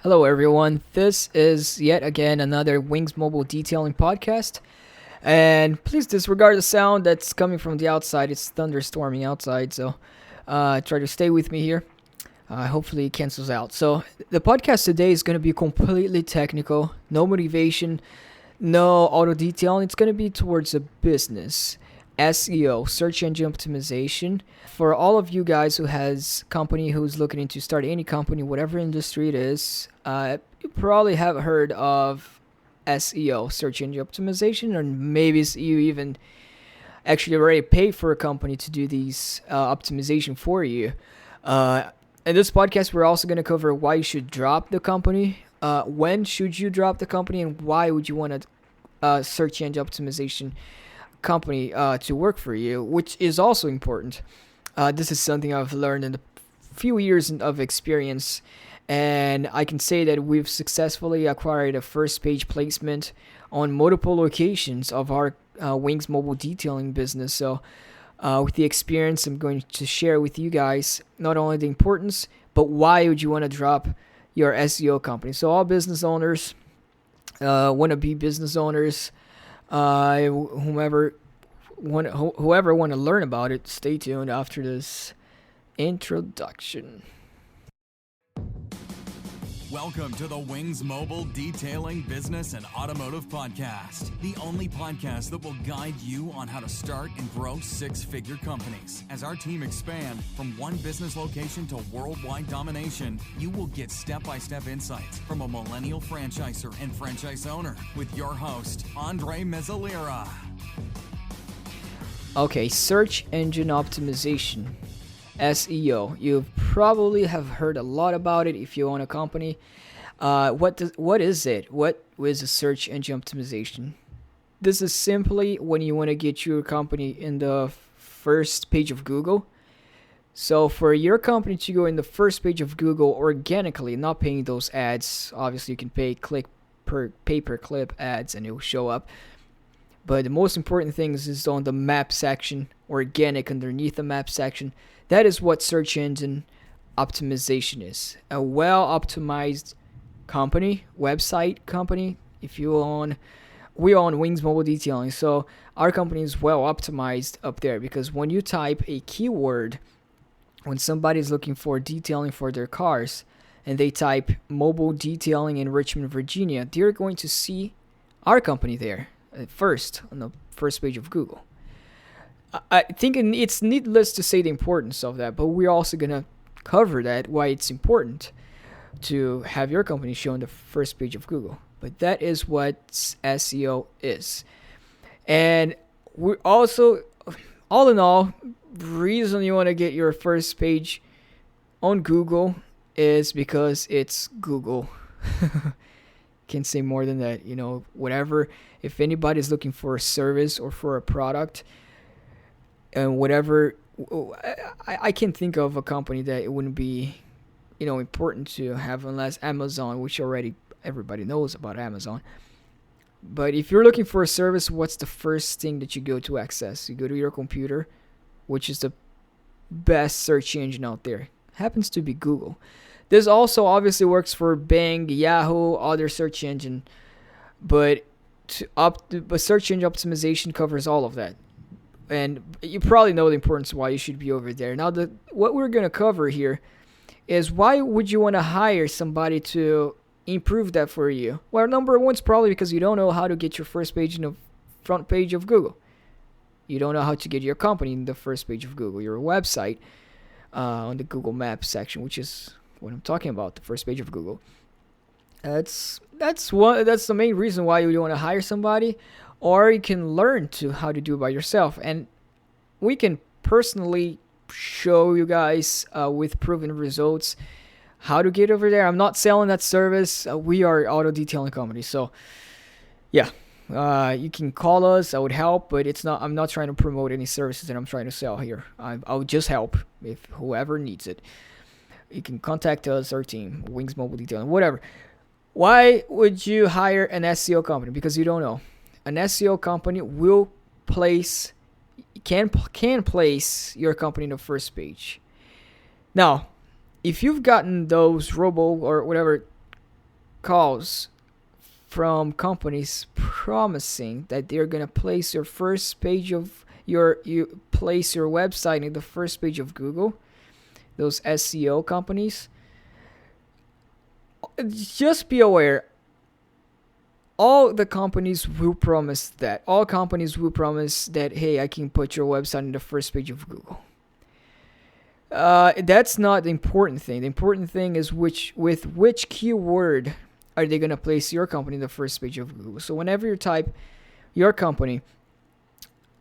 Hello, everyone. This is yet again another Wings Mobile Detailing podcast. And please disregard the sound that's coming from the outside. It's thunderstorming outside, so try to stay with me here. Hopefully, it cancels out. So, the podcast today is going to be completely technical, no motivation, no auto detailing. It's going to be towards a business. SEO, search engine optimization. For all of you guys who has company who's looking into start any company, whatever industry it is, you probably have heard of SEO, search engine optimization, or maybe you even actually already pay for a company to do these optimization for you. Uh, in this podcast, we're also going to cover why you should drop the company, when should you drop the company, and why would you want a search engine optimization company to work for you, which is also important. This is something I've learned in the few years of experience, and I can say that we've successfully acquired a first page placement on multiple locations of our Wings Mobile Detailing business. So, with the experience, I'm going to share with you guys not only the importance, but why would you want to drop your SEO company. So, all business owners, wanna-be business owners, whomever whoever want to learn about it, stay tuned after this introduction. Welcome to the Wings Mobile Detailing Business and Automotive Podcast, the only podcast that will guide you on how to start and grow six-figure companies. As our team expand from one business location to worldwide domination, you will get step-by-step insights from a millennial franchisor and franchise owner with your host, Andre Mezzalera. Okay, search engine optimization, SEO. You probably have heard a lot about it if you own a company. What is it? What is a search engine optimization? This is simply when you want to get your company in the first page of Google. So for your company to go in the first page of Google organically, not paying those ads, obviously you can pay pay-per-click ads and it will show up. But the most important thing is on the map section, organic underneath the map section. That is what search engine optimization is. A well-optimized company, website company. We own Wings Mobile Detailing, so our company is well-optimized up there because when you type a keyword, when somebody is looking for detailing for their cars, and they type mobile detailing in Richmond, Virginia, they're going to see our company there. First on the first page of Google. I think it's needless to say the importance of that, but we're also gonna cover that why it's important to have your company show on the first page of Google. But that is what SEO is, and we also, all in all, reason you want to get your first page on Google is because it's Google. Can't say more than that. Whatever, if anybody's looking for a service or for a product and whatever, I can't think of a company that it wouldn't be important to have, unless Amazon, which already everybody knows about Amazon. But if you're looking for a service, what's the first thing that you go to access? You go to your computer, which is the best search engine out there. Happens to be Google. This also obviously works for Bing, Yahoo, other search engine, but search engine optimization covers all of that. And you probably know the importance of why you should be over there. Now, what we're going to cover here is why would you want to hire somebody to improve that for you? Well, number one is probably because you don't know how to get your first page in the front page of Google. You don't know how to get your company in the first page of Google, your website on the Google Maps section, which is what I'm talking about, the first page of Google. That's the main reason why you want to hire somebody, or you can learn how to do it by yourself. And we can personally show you guys with proven results how to get over there. I'm not selling that service. We are auto detailing company, so yeah. You can call us. I would help, but I'm not trying to promote any services that I'm trying to sell here. I would just help if whoever needs it. You can contact us, our team, Wings Mobile Detailing, whatever. Why would you hire an SEO company? Because you don't know. An SEO company can place your company in the first page. Now, if you've gotten those robo or whatever calls from companies promising that they're gonna place your first page of you place your website in the first page of Google, those SEO companies, just be aware, all the companies will promise that. All companies will promise that, hey, I can put your website in the first page of Google. That's not the important thing. The important thing is which keyword are they going to place your company in the first page of Google. So whenever you type your company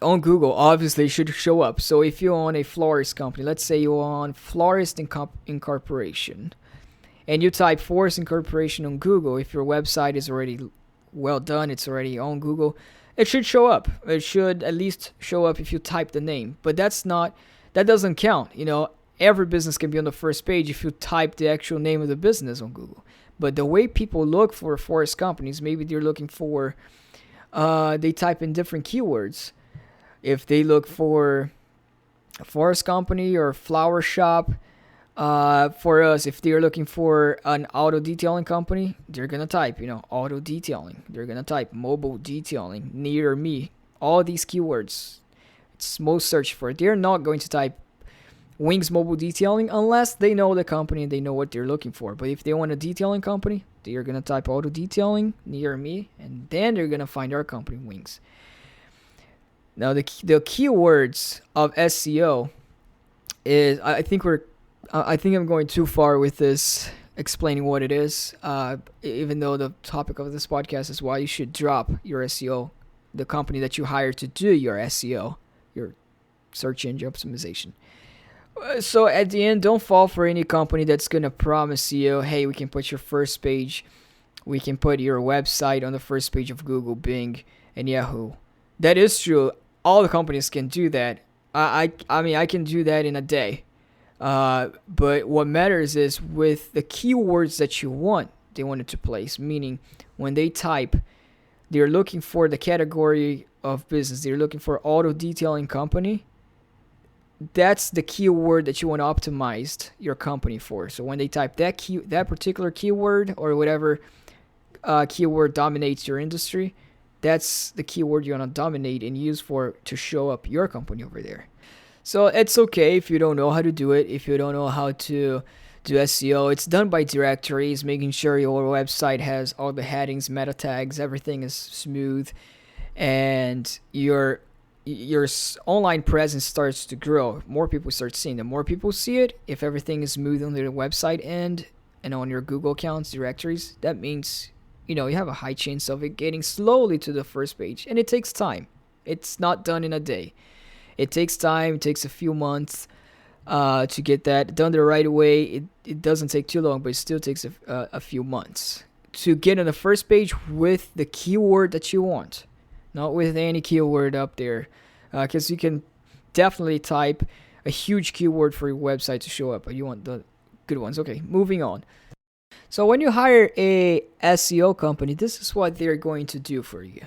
on Google, obviously it should show up. So if you own a florist company, let's say you own Florist Incorporation, and you type Florist Incorporation on Google, if your website is already well done, it's already on Google, it should show up. It should at least show up if you type the name. But that doesn't count. Every business can be on the first page if you type the actual name of the business on Google. But the way people look for forest companies, maybe they're looking for, they type in different keywords. If they look for a forest company or flower shop, for us, if they're looking for an auto detailing company, they're going to type, auto detailing. They're going to type mobile detailing, near me. All these keywords, it's most searched for. They're not going to type Wings Mobile Detailing unless they know the company and they know what they're looking for. But if they want a detailing company, they're going to type auto detailing, near me, and then they're going to find our company, Wings. Now, the keywords of SEO is, I think I'm going too far with this, explaining what it is, even though the topic of this podcast is why you should drop your SEO, the company that you hire to do your SEO, your search engine optimization. So at the end, don't fall for any company that's going to promise you, hey, we can put your first page, we can put your website on the first page of Google, Bing, and Yahoo. That is true. All the companies can do that. I mean, I can do that in a day. But what matters is with the keywords that you want, they wanted to place, meaning when they type, they're looking for the category of business. They're looking for auto detailing company. That's the keyword that you want to optimize your company for. So when they type that particular keyword or whatever keyword dominates your industry, that's the keyword you want to dominate and use to show up your company over there. So it's okay if you don't know how to do it, if you don't know how to do SEO. It's done by directories, making sure your website has all the headings, meta tags, everything is smooth, and your online presence starts to grow. More people start seeing it. The more people see it, if everything is smooth on their website and on your Google accounts, directories, that means you have a high chance of it getting slowly to the first page. And it takes time. It's not done in a day. It takes time. It takes a few months to get that done the right way. It doesn't take too long, but it still takes a few months to get on the first page with the keyword that you want. Not with any keyword up there, because you can definitely type a huge keyword for your website to show up, but you want the good ones. Okay, moving on. So when you hire a SEO company, this is what they're going to do for you.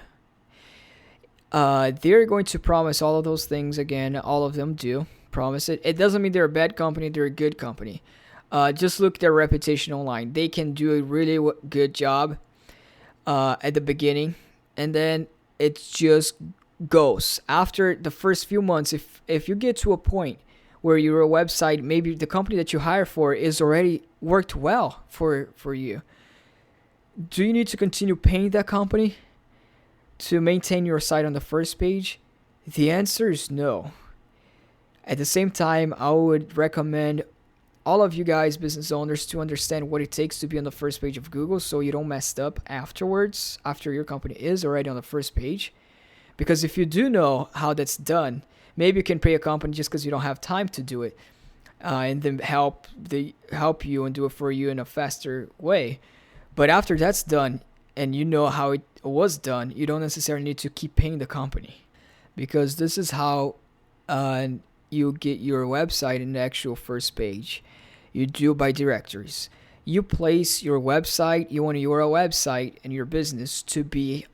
They're going to promise all of those things. Again, all of them do promise it. It doesn't mean they're a bad company. They're a good company. Just look at their reputation online. They can do a really good job at the beginning, and then it just goes. After the first few months, if you get to a point where your website, maybe the company that you hire for is already worked well for you, do you need to continue paying that company to maintain your site on the first page? The answer is no. At the same time, I would recommend all of you guys, business owners, to understand what it takes to be on the first page of Google so you don't mess up afterwards, after your company is already on the first page. Because if you do know how that's done, maybe you can pay a company just because you don't have time to do it, and then help you and do it for you in a faster way. But after that's done and you know how it was done, you don't necessarily need to keep paying the company, because this is how you get your website in the actual first page. You do by directories. You place your website, you want your website and your business to be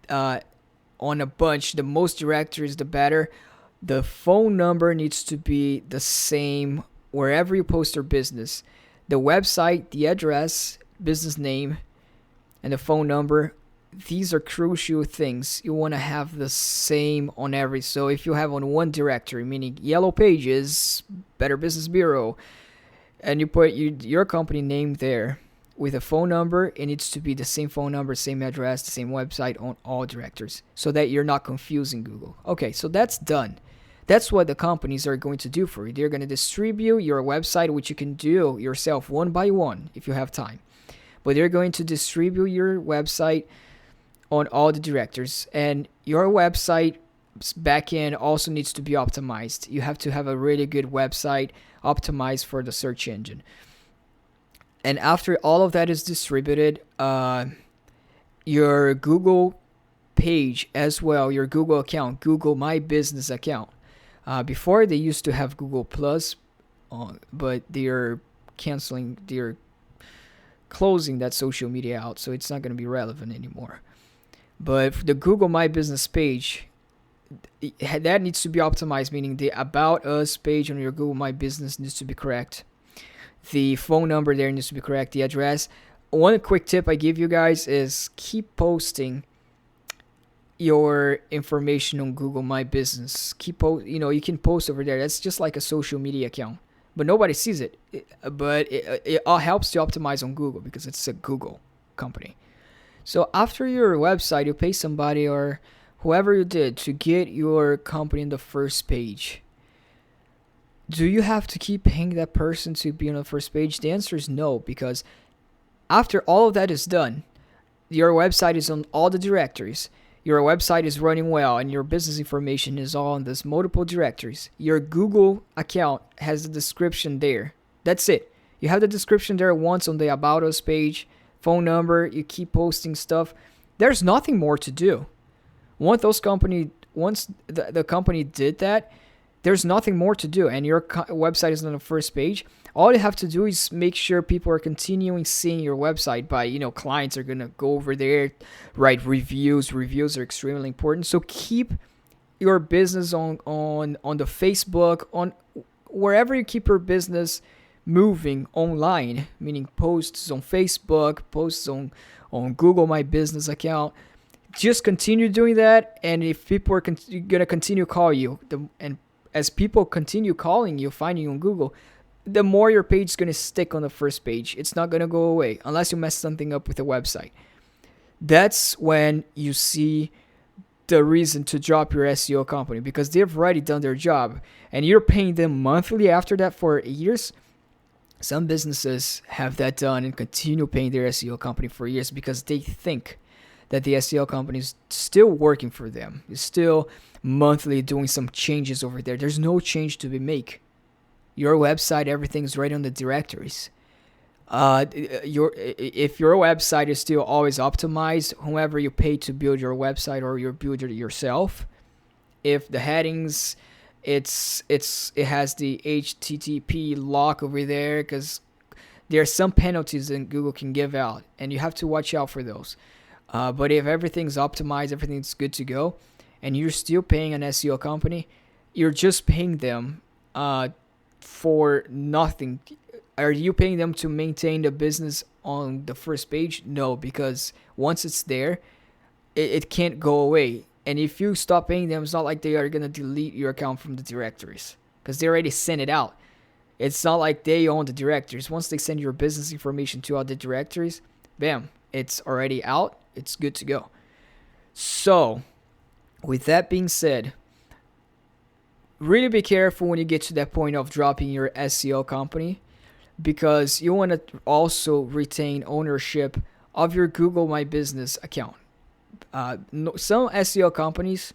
on a bunch. The most directories, the better. The phone number needs to be the same wherever you post your business. The website, the address, business name, and the phone number. These are crucial things. You want to have the same on every. So if you have on one directory, meaning Yellow Pages, Better Business Bureau, and you put your company name there with a phone number, it needs to be the same phone number, same address, the same website on all directories so that you're not confusing Google. Okay, so that's done. That's what the companies are going to do for you. They're going to distribute your website, which you can do yourself one by one if you have time. But they're going to distribute your website on all the directories, and your website backend also needs to be optimized. You have to have a really good website optimized for the search engine. And after all of that is distributed, your Google page as well, your Google account, Google My Business account. Before they used to have Google Plus, but they're closing that social media out, so it's not going to be relevant anymore. But for the Google My Business page, that needs to be optimized, meaning the About Us page on your Google My Business needs to be correct. The phone number there needs to be correct. The address. One quick tip I give you guys is keep posting your information on Google My Business. You can post over there. That's just like a social media account, but nobody sees it. But it all helps to optimize on Google because it's a Google company. So after your website, you pay somebody or whoever you did to get your company on the first page. Do you have to keep paying that person to be on the first page? The answer is no, because after all of that is done, your website is on all the directories. Your website is running well, and your business information is all in these multiple directories. Your Google account has the description there. That's it. You have the description there once on the About Us page. Phone number, you keep posting stuff. There's nothing more to do. Once the company did that, there's nothing more to do, and your website is on the first page. All you have to do is make sure people are continuing seeing your website by, clients are going to go over there, write reviews. Reviews are extremely important. So keep your business on the Facebook, on wherever you keep your business moving online, meaning posts on Facebook, posts on Google My Business account. Just continue doing that, and if people are going to continue call you, and as people continue calling you, finding you on Google, the more your page is going to stick on the first page. It's not going to go away unless you mess something up with the website. That's when you see the reason to drop your SEO company, because they've already done their job and you're paying them monthly after that for years. Some businesses have that done and continue paying their SEO company for years because they think that the SEO company is still working for them. It's still monthly doing some changes over there. There's no change to be made. Your website, everything's right on the directories. If your website is still always optimized, whoever you pay to build your website or you build it yourself, if the headings, it has the HTTP lock over there, because there are some penalties that Google can give out, and you have to watch out for those. But if everything's optimized, everything's good to go, and you're still paying an SEO company, you're just paying them for nothing. Are you paying them to maintain the business on the first page? No, because once it's there, it can't go away. And if you stop paying them, it's not like they are going to delete your account from the directories, because they already sent it out. It's not like they own the directories. Once they send your business information to all the directories, bam, it's already out. It's good to go. So, with that being said, really be careful when you get to that point of dropping your SEO company, because you want to also retain ownership of your Google My Business account. Some SEO companies,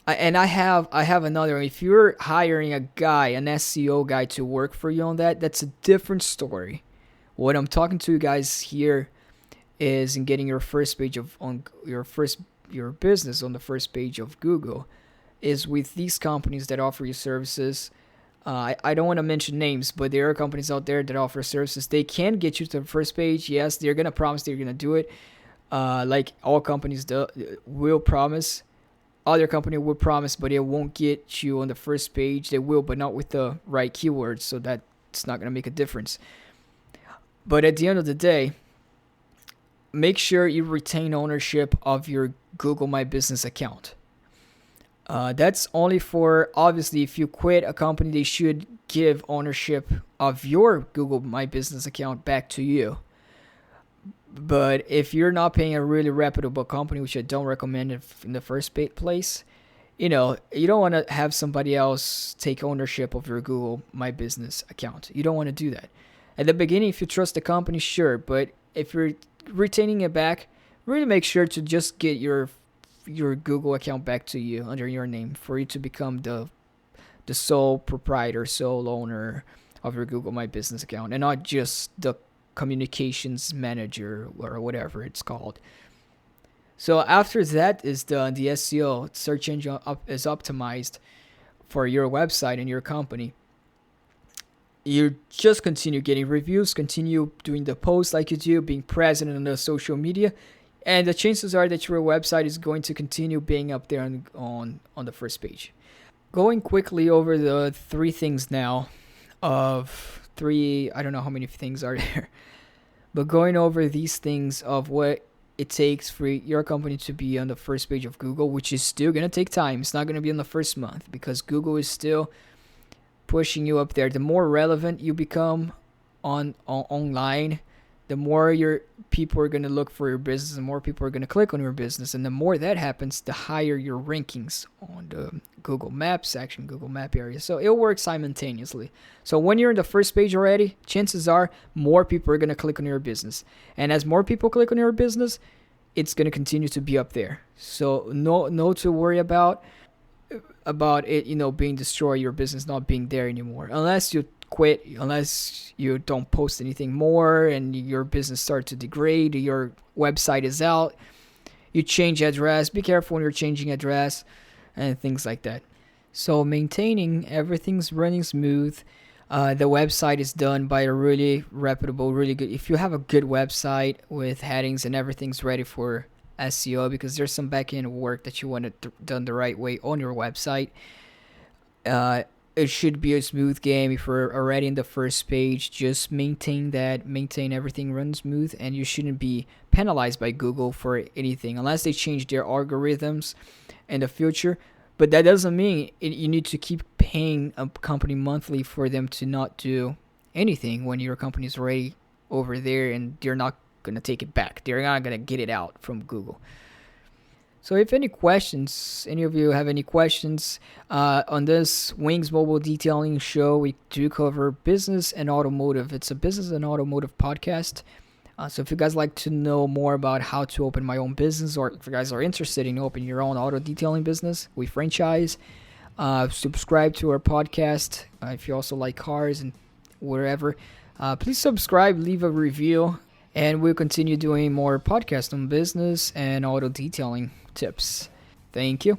and I have another. If you're hiring an SEO guy to work for you on that, that's a different story. What I'm talking to you guys here is in getting your first page your business on the first page of Google, is with these companies that offer you services. I don't want to mention names, but there are companies out there that offer services. They can get you to the first page. Yes, they're going to promise they're going to do it. Like all companies will promise. Other company will promise, but it won't get you on the first page. They will, but not with the right keywords, so that's not going to make a difference. But at the end of the day, make sure you retain ownership of your Google My Business account. That's only for, obviously, if you quit a company, they should give ownership of your Google My Business account back to you. But if you're not paying a really reputable company, which I don't recommend in the first place, you don't want to have somebody else take ownership of your Google My Business account. You don't want to do that. At the beginning, if you trust the company, sure. But if you're retaining it back, really make sure to just get your Google account back to you under your name for you to become the sole proprietor, sole owner of your Google My Business account, and not just the communications manager or whatever it's called. So after that is done, the SEO, search engine is optimized for your website and your company. You just continue getting reviews, continue doing the posts like you do, being present on the social media, and the chances are that your website is going to continue being up there on the first page. Going quickly over the 3 things now of 3, I don't know how many things are there, but going over these things of what it takes for your company to be on the first page of Google, which is still going to take time. It's not going to be in the first month because Google is still pushing you up there. The more relevant you become online, the more your people are going to look for your business, the more people are going to click on your business, and the more that happens, the higher your rankings on the Google Maps section, Google Map area. So it'll work simultaneously. So when you're in the first page already, chances are more people are going to click on your business, and as more people click on your business, it's going to continue to be up there. So no to worry about it, being destroyed, your business not being there anymore, unless you quit, unless you don't post anything more and your business starts to degrade, your website is out, you change address. Be careful when you're changing address and things like that. So maintaining everything's running smooth. The website is done by a really reputable, really good. If you have a good website with headings and everything's ready for SEO, because there's some back-end work that you want it done the right way on your website. It should be a smooth game. If you're already in the first page, just maintain everything runs smooth, and you shouldn't be penalized by Google for anything unless they change their algorithms in the future. But that doesn't mean you need to keep paying a company monthly for them to not do anything when your company is already over there and they're not going to take it back. They're not going to get it out from Google. So if any of you have any questions on this Wings Mobile Detailing show, we do cover business and automotive. It's a business and automotive podcast. So if you guys like to know more about how to open my own business, or if you guys are interested in opening your own auto detailing business, we franchise. Subscribe to our podcast. If you also like cars and wherever, please subscribe, leave a review, and we'll continue doing more podcasts on business and auto detailing tips. Thank you.